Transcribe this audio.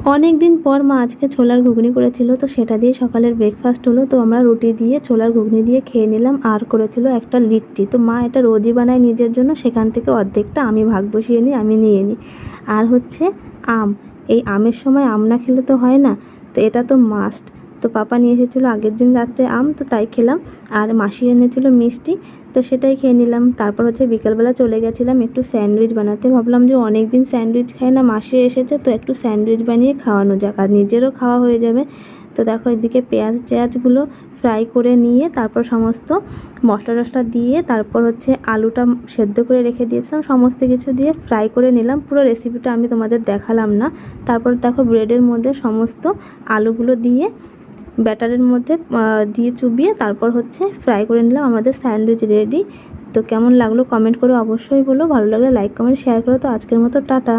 অনেক দিন পর মা আজকে ছোলার ঘুগনি করেছিল, তো সেটা দিয়ে সকালের ব্রেকফাস্ট হলো। তো আমরা রুটি দিয়ে ছোলার ঘুগনি দিয়ে খেয়ে নিলাম। আর করেছিল একটা লিট্টি। তো মা এটা রোজই বানায় নিজের জন্য, সেখান থেকে অর্ধেকটা আমি ভাগ বসিয়ে নিই, আমি নিয়ে নিই। আর হচ্ছে আম, এই আমের সময় আম না খেলে তো হয় না, তো এটা তো মাস্ট। তো পাপা নিয়ে এসেছিলো আগের দিন রাত্রে আম, তো তাই খেলাম। আর মাসি এনেছিলো মিষ্টি, তো সেটাই খেয়ে নিলাম। তারপর হচ্ছে বিকেলবেলা চলে গেছিলাম একটু স্যান্ডউইচ বানাতে। ভাবলাম যে অনেক দিন স্যান্ডউইচ খাই না, মাসি এসেছে তো একটু স্যান্ডউইচ বানিয়ে খাওয়ানো যাক, আর নিজেরও খাওয়া হয়ে যাবে। তো দেখো এদিকে পেঁয়াজ টেয়াজগুলো ফ্রাই করে নিয়ে তারপর সমস্ত মশলা টশলা দিয়ে তারপর হচ্ছে আলুটা সেদ্ধ করে রেখে দিয়েছিলাম, সমস্ত কিছু দিয়ে ফ্রাই করে নিলাম। পুরো রেসিপিটা আমি তোমাদের দেখালাম না। তারপর দেখো ব্রেডের মধ্যে সমস্ত আলুগুলো দিয়ে ব্যাটারের মধ্যে দিয়ে চুবিয়ে তারপর হচ্ছে ফ্রাই করে নিলাম। আমাদের স্যান্ডউইচ রেডি। তো কেমন লাগলো কমেন্ট করে অবশ্যই বলো, ভালো লাগলে লাইক কমেন্ট শেয়ার করো। তো আজকের মতো টাটা।